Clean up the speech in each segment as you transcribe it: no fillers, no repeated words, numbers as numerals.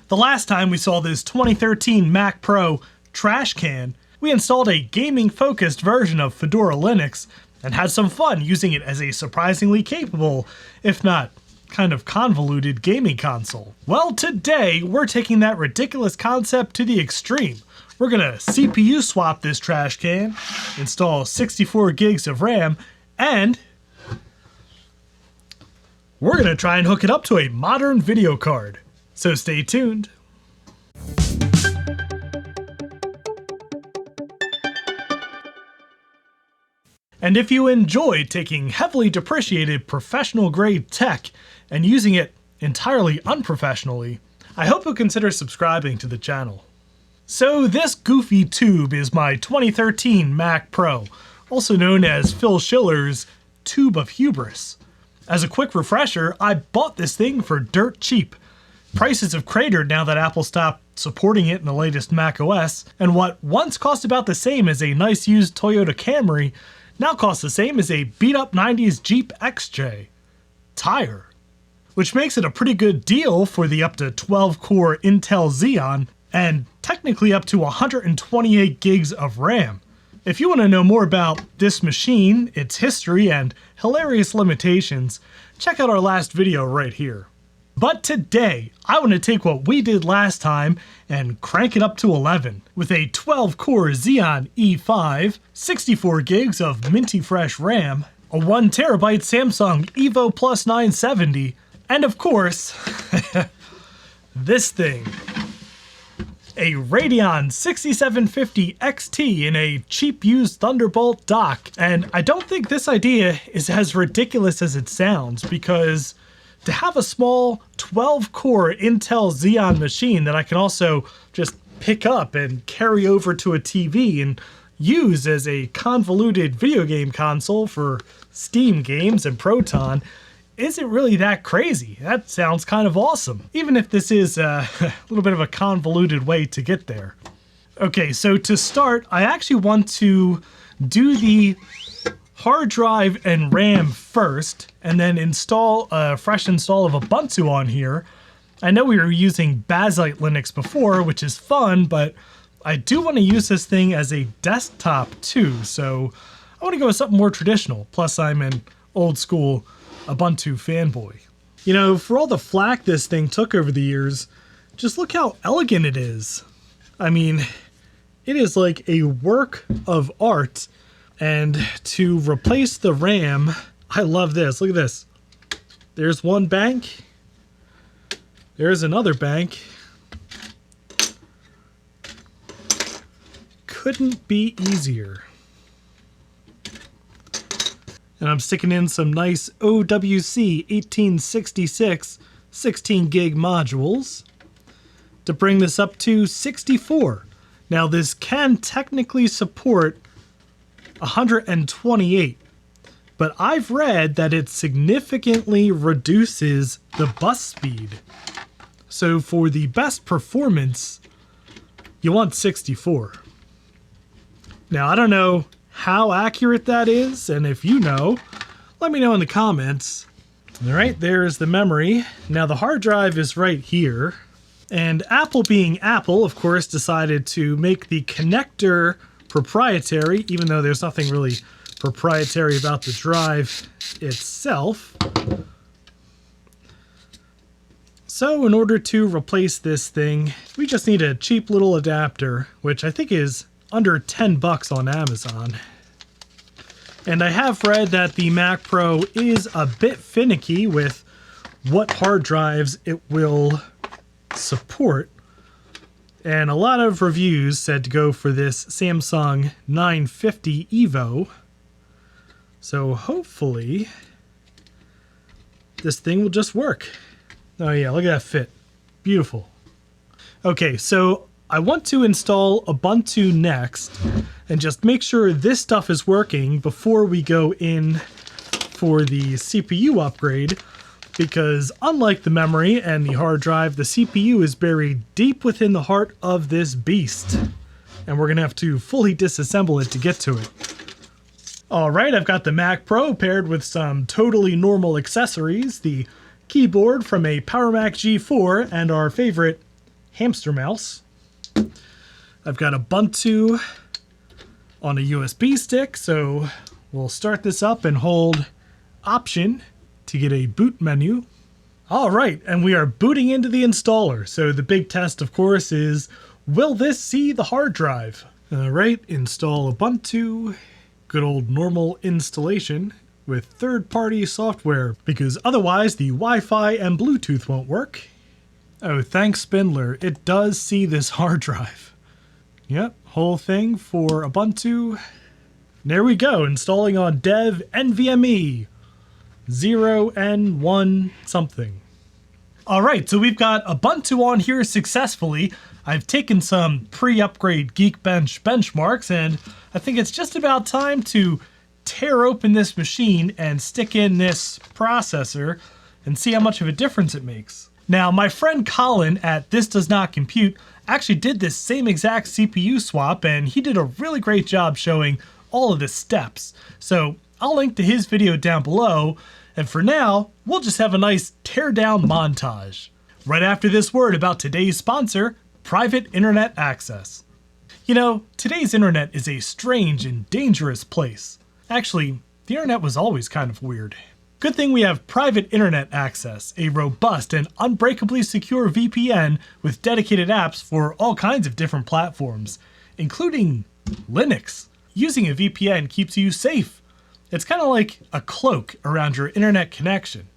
The last time we saw this 2013 Mac Pro trash can, we installed a gaming-focused version of Fedora Linux and had some fun using it as a surprisingly capable, if not kind of convoluted, gaming console. Well, today we're taking that ridiculous concept to the extreme. We're gonna CPU swap this trash can, install 64 gigs of RAM, and we're gonna try and hook it up to a modern video card. So stay tuned. And if you enjoy taking heavily depreciated professional grade tech and using it entirely unprofessionally, I hope you'll consider subscribing to the channel. So this goofy tube is my 2013 Mac Pro, also known as Phil Schiller's Tube of Hubris. As a quick refresher, I bought this thing for dirt cheap. Prices have cratered now that Apple stopped supporting it in the latest Mac OS, and what once cost about the same as a nice used Toyota Camry now costs the same as a beat-up 90s Jeep XJ tire. Which makes it a pretty good deal for the up to 12-core Intel Xeon, and technically up to 128 gigs of RAM. If you want to know more about this machine, its history, and hilarious limitations, check out our last video right here. But today, I want to take what we did last time and crank it up to 11 with a 12-core Xeon E5, 64 gigs of minty fresh RAM, a 1TB Samsung Evo Plus 970, and of course, this thing. A Radeon 6750 XT in a cheap used Thunderbolt dock. And I don't think this idea is as ridiculous as it sounds, because to have a small 12-core Intel Xeon machine that I can also just pick up and carry over to a TV and use as a convoluted video game console for Steam games and Proton isn't really that crazy. That sounds kind of awesome, even if this is a little bit of a convoluted way to get there. Okay, so to start, I actually want to do the hard drive and RAM first, and then install a fresh install of Ubuntu on here. I know we were using Bazzite Linux before, which is fun, but I do want to use this thing as a desktop too, so I want to go with something more traditional. Plus, I'm an old school Ubuntu fanboy. You know, for all the flack this thing took over the years, just look how elegant it is. I mean, it is like a work of art. And to replace the RAM, I love this. Look at this. There's one bank. There's another bank. Couldn't be easier. And I'm sticking in some nice OWC 1866 16 gig modules to bring this up to 64. Now this can technically support 128, but I've read that it significantly reduces the bus speed. So for the best performance, you want 64. Now I don't know how accurate that is, and if you know, let me know in the comments. All right, there's the memory. Now the hard drive is right here, and Apple being Apple, of course, decided to make the connector proprietary, even though there's nothing really proprietary about the drive itself. So in order to replace this thing, we just need a cheap little adapter, which I think is under 10 bucks on Amazon. And I have read that the Mac Pro is a bit finicky with what hard drives it will support. And a lot of reviews said to go for this Samsung 950 Evo. So hopefully this thing will just work. Oh yeah, look at that fit. Beautiful. Okay, so I want to install Ubuntu next and just make sure this stuff is working before we go in for the CPU upgrade, because unlike the memory and the hard drive, the CPU is buried deep within the heart of this beast, and we're gonna have to fully disassemble it to get to it. Alright, I've got the Mac Pro paired with some totally normal accessories, the keyboard from a Power Mac G4 and our favorite hamster mouse. I've got Ubuntu on a USB stick, so we'll start this up and hold Option to get a boot menu. All right, and we are booting into the installer. So the big test, of course, is will this see the hard drive? All right, install Ubuntu. Good old normal installation with third-party software, because otherwise the Wi-Fi and Bluetooth won't work. Oh, thanks, Spindler. It does see this hard drive. Yep, whole thing for Ubuntu. There we go, installing on dev NVMe 0N1 something. All right, so we've got Ubuntu on here successfully. I've taken some pre-upgrade Geekbench benchmarks, and I think it's just about time to tear open this machine and stick in this processor and see how much of a difference it makes. Now, my friend Colin at This Does Not Compute actually did this same exact CPU swap, and he did a really great job showing all of the steps. So I'll link to his video down below, and for now, we'll just have a nice teardown montage. Right after this word about today's sponsor, private internet access. You know, today's internet is a strange and dangerous place. Actually, the internet was always kind of weird. Good thing we have private internet access, a robust and unbreakably secure VPN with dedicated apps for all kinds of different platforms, including Linux. Using a VPN keeps you safe. It's kind of like a cloak around your internet connection,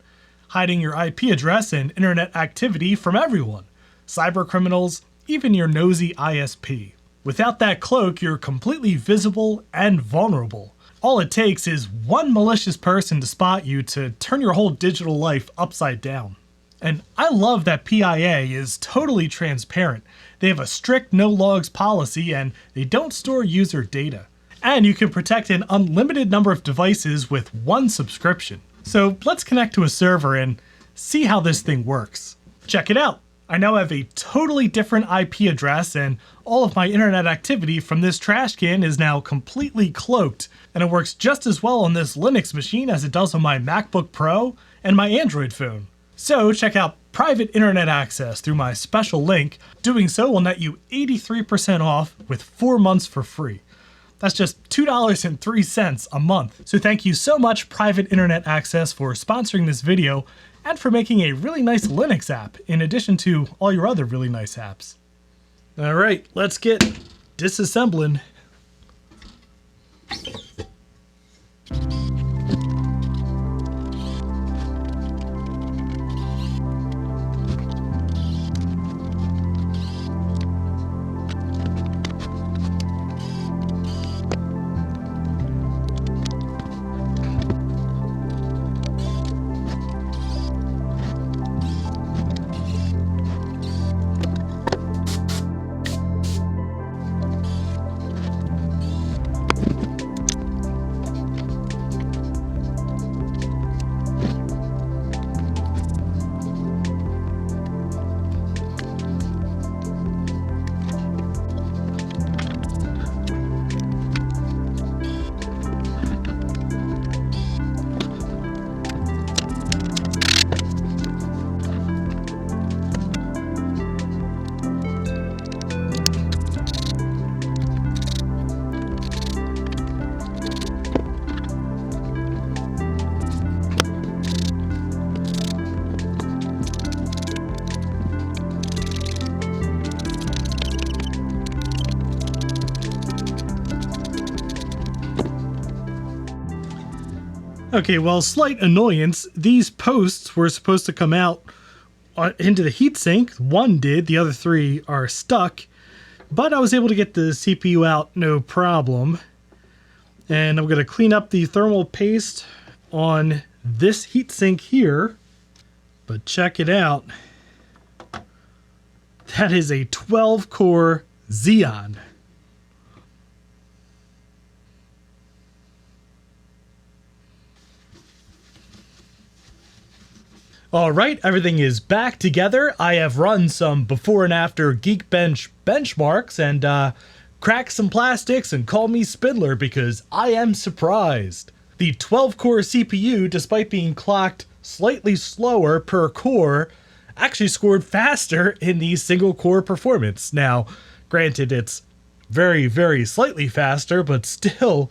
hiding your IP address and internet activity from everyone, cyber criminals, even your nosy ISP. Without that cloak, you're completely visible and vulnerable. All it takes is one malicious person to spot you to turn your whole digital life upside down. And I love that PIA is totally transparent. They have a strict no logs policy, and they don't store user data. And you can protect an unlimited number of devices with one subscription. So let's connect to a server and see how this thing works. Check it out. I now have a totally different IP address, and all of my internet activity from this trash can is now completely cloaked, and it works just as well on this Linux machine as it does on my MacBook Pro and my Android phone. So check out private internet access through my special link. Doing so will net you 83% off with 4 months for free. That's just $2.03 a month. So thank you so much, Private Internet Access, for sponsoring this video and for making a really nice Linux app, in addition to all your other really nice apps. All right, let's get disassembling. Okay, well, slight annoyance. These posts were supposed to come out into the heatsink. One did, the other 3 are stuck. But I was able to get the CPU out no problem. And I'm going to clean up the thermal paste on this heatsink here. But check it out. That is a 12-core Xeon. All right, everything is back together. I have run some before and after Geekbench benchmarks and cracked some plastics and called me Spindler because I am surprised. The 12-core CPU, despite being clocked slightly slower per core, actually scored faster in the single core performance. Now, granted, it's very, very slightly faster, but still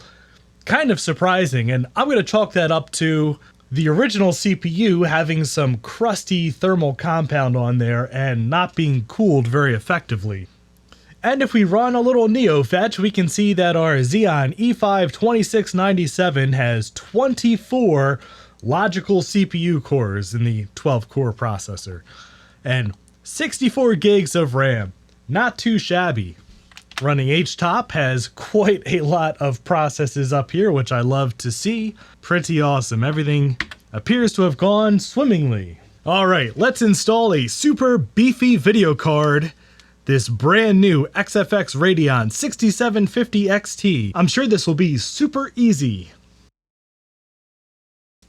kind of surprising. And I'm going to chalk that up to the original CPU having some crusty thermal compound on there and not being cooled very effectively. And if we run a little NeoFetch, we can see that our Xeon E5 2697 has 24 logical CPU cores in the 12-core processor and 64 gigs of RAM. Not too shabby. Running HTOP has quite a lot of processes up here, which I love to see. Pretty awesome. Everything appears to have gone swimmingly. All right, let's install a super beefy video card. This brand new XFX Radeon 6750 XT. I'm sure this will be super easy.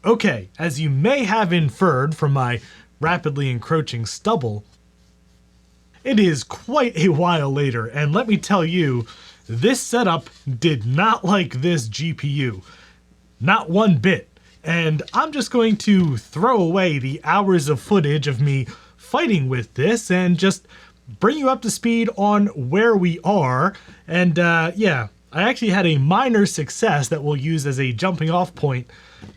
Okay, as you may have inferred from my rapidly encroaching stubble, it is quite a while later, and let me tell you, this setup did not like this GPU. Not one bit. And I'm just going to throw away the hours of footage of me fighting with this and just bring you up to speed on where we are. And yeah, I actually had a minor success that we'll use as a jumping off point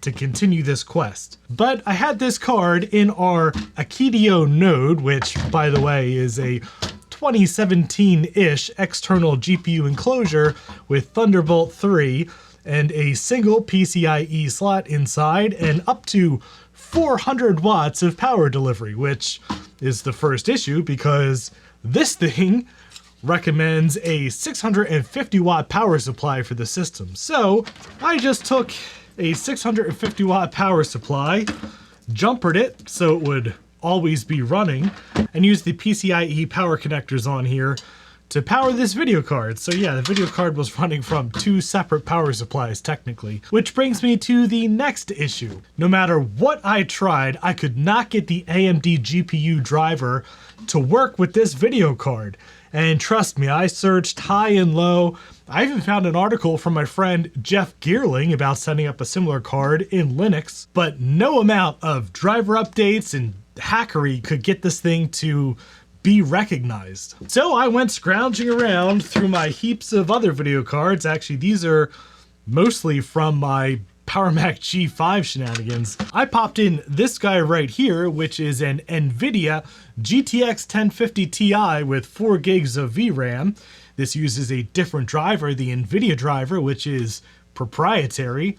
to continue this quest. But I had this card in our Akitio node, which by the way is a 2017-ish external GPU enclosure with Thunderbolt 3 and a single PCIe slot inside and up to 400 watts of power delivery, which is the first issue because this thing recommends a 650 watt power supply for the system. So I just took a 650 watt power supply, jumpered it so it would always be running, and used the PCIe power connectors on here to power this video card. So yeah, the video card was running from two separate power supplies technically, which brings me to the next issue. No matter what I tried, I could not get the AMD GPU driver to work with this video card. And trust me, I searched high and low. I even found an article from my friend Jeff Geerling about setting up a similar card in Linux, but no amount of driver updates and hackery could get this thing to be recognized. So I went scrounging around through my heaps of other video cards. Actually, these are mostly from my PowerMac G5 shenanigans. I popped in this guy right here, which is an NVIDIA GTX 1050 Ti with 4 gigs of VRAM. This uses a different driver, the NVIDIA driver, which is proprietary.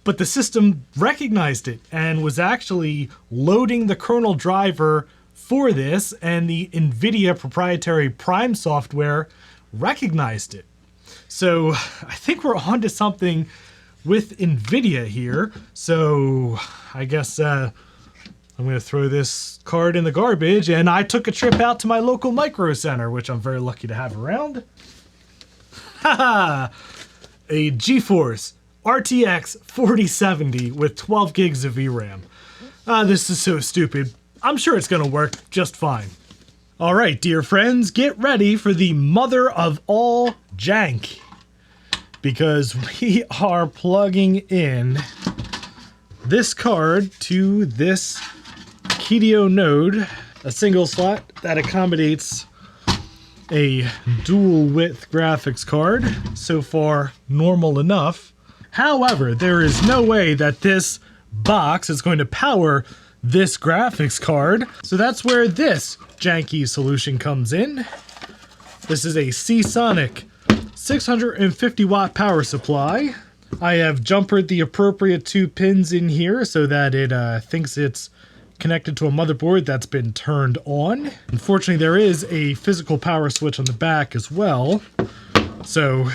But the system recognized it and was actually loading the kernel driver for this, and the NVIDIA proprietary Prime software recognized it. So I think we're onto something with NVIDIA here. So I guess I'm going to throw this card in the garbage, and I took a trip out to my local micro center, which I'm very lucky to have around. Haha! A GeForce RTX 4070 with 12 gigs of VRAM. This is so stupid. I'm sure it's gonna work just fine. All right, dear friends, get ready for the mother of all jank, because we are plugging in this card to this Akitio node, a single slot that accommodates a dual width graphics card. So far, normal enough. However, there is no way that this box is going to power this graphics card. So that's where this janky solution comes in. This is a Seasonic 650 watt power supply. I have jumpered the appropriate 2 pins in here so that it thinks it's connected to a motherboard that's been turned on. Unfortunately, there is a physical power switch on the back as well. So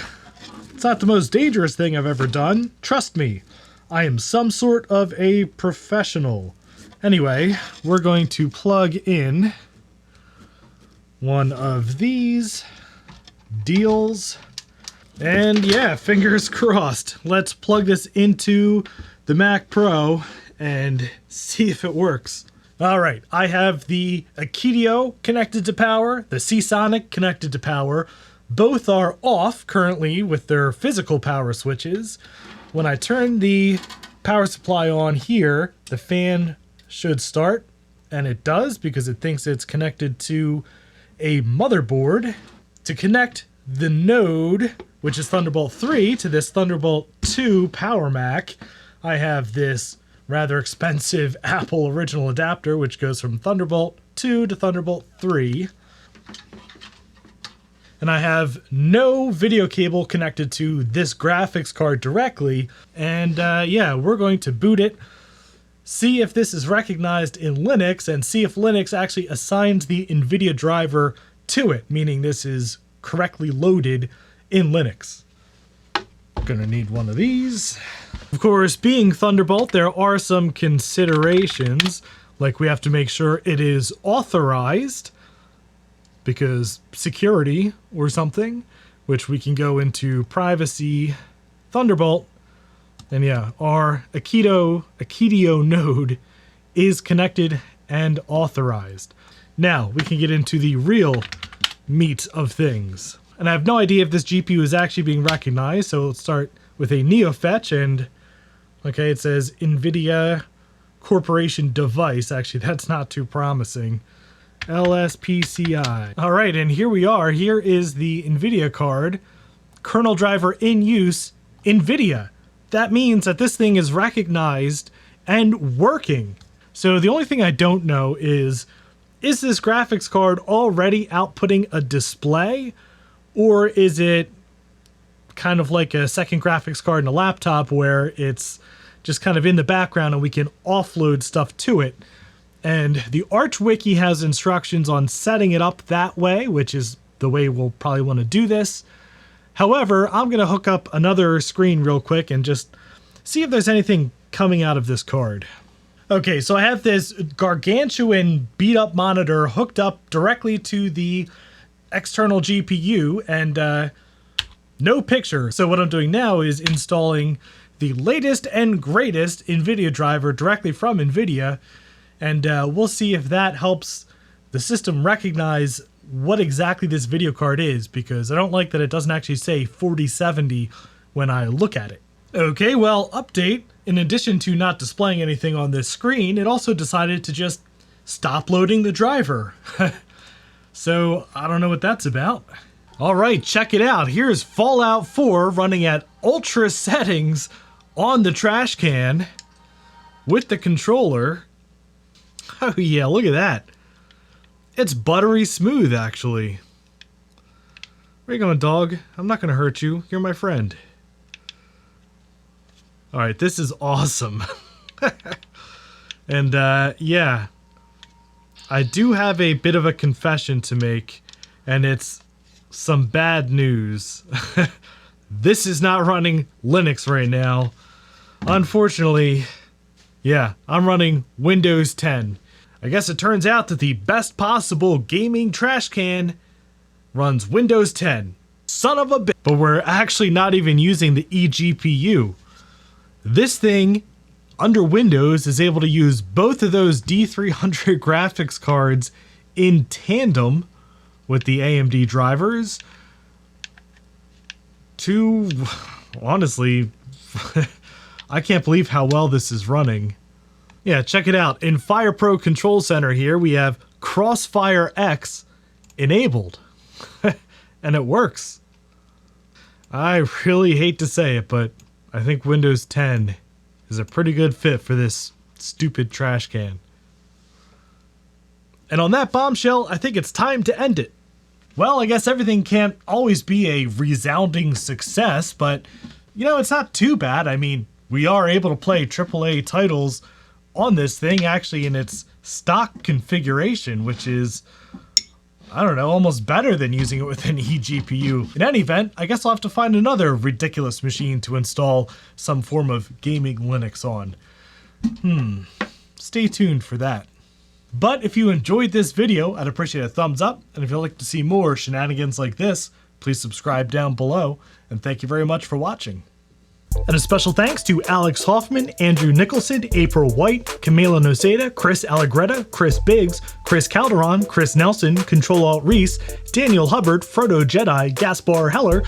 it's not the most dangerous thing I've ever done. Trust me, I am some sort of a professional. Anyway, we're going to plug in one of these deals. And yeah, fingers crossed. Let's plug this into the Mac Pro and see if it works. All right, I have the Akitio connected to power, the Seasonic connected to power. Both are off currently with their physical power switches. When I turn the power supply on here, the fan should start, and it does because it thinks it's connected to a motherboard. To connect the node, which is Thunderbolt 3, to this Thunderbolt 2 Power Mac, I have this rather expensive Apple original adapter, which goes from Thunderbolt 2 to Thunderbolt 3. And I have no video cable connected to this graphics card directly. And yeah, we're going to boot it, see if this is recognized in Linux, and see if Linux actually assigns the NVIDIA driver to it, meaning this is correctly loaded in Linux. Gonna need one of these. Of course, being Thunderbolt, there are some considerations, like we have to make sure it is authorized, because security or something, which we can go into privacy, Thunderbolt, and yeah, our Akitio node is connected and authorized. Now we can get into the real meat of things. And I have no idea if this GPU is actually being recognized, so let's start with a NeoFetch, and okay, it says NVIDIA Corporation device. Actually, that's not too promising. LSPCI. All right, and here we are. Here is the NVIDIA card. Kernel driver in use, NVIDIA. That means that this thing is recognized and working. So the only thing I don't know is this graphics card already outputting a display, or is it kind of like a second graphics card in a laptop where it's just kind of in the background and we can offload stuff to it? And the Arch Wiki has instructions on setting it up that way, which is the way we'll probably want to do this. However, I'm going to hook up another screen real quick and just see if there's anything coming out of this card. Okay, so I have this gargantuan beat-up monitor hooked up directly to the external GPU, and no picture. So what I'm doing now is installing the latest and greatest NVIDIA driver directly from NVIDIA, and we'll see if that helps the system recognize what exactly this video card is, because I don't like that it doesn't actually say 4070 when I look at it. Okay, well, update. In addition to not displaying anything on this screen, it also decided to just stop loading the driver. So I don't know what that's about. All right, check it out. Here's Fallout 4 running at ultra settings on the trash can with the controller. Oh yeah, look at that. It's buttery smooth, actually. Where you going, dog? I'm not gonna hurt you. You're my friend. All right, this is awesome. And yeah, I do have a bit of a confession to make, and it's some bad news. This is not running Linux right now. Unfortunately, yeah, I'm running Windows 10. I guess it turns out that the best possible gaming trash can runs Windows 10. Son of a bitch. But we're actually not even using the eGPU. This thing, under Windows, is able to use both of those D300 graphics cards in tandem with the AMD drivers to, honestly, I can't believe how well this is running. Yeah, check it out. In FirePro Control Center here, we have Crossfire X enabled. And it works. I really hate to say it, but I think Windows 10 is a pretty good fit for this stupid trash can. And on that bombshell, I think it's time to end it. Well, I guess everything can't always be a resounding success, but, you know, it's not too bad. I mean, we are able to play AAA titles on this thing, actually in its stock configuration, which is, I don't know, almost better than using it with an eGPU. In any event, I guess I'll have to find another ridiculous machine to install some form of gaming Linux on. Stay tuned for that. But if you enjoyed this video, I'd appreciate a thumbs up, and if you'd like to see more shenanigans like this, please subscribe down below, and thank you very much for watching. And a special thanks to Alex Hoffman, Andrew Nicholson, April White, Camila Noceda, Chris Allegretta, Chris Biggs, Chris Calderon, Chris Nelson, Control-Alt-Reese, Daniel Hubbard, Frodo Jedi, Gaspar Heller,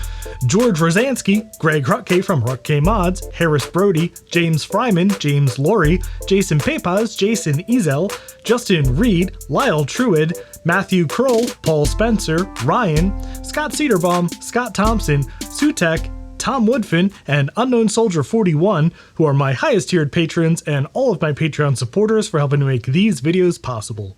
George Rosansky, Greg Rutke from Rutke Mods, Harris Brody, James Fryman, James Laurie, Jason Pepas, Jason Ezel, Justin Reed, Lyle Truid, Matthew Kroll, Paul Spencer, Ryan, Scott Cedarbaum, Scott Thompson, Sutek, Tom Woodfin, and Unknown Soldier 41, who are my highest tiered patrons and all of my Patreon supporters for helping to make these videos possible.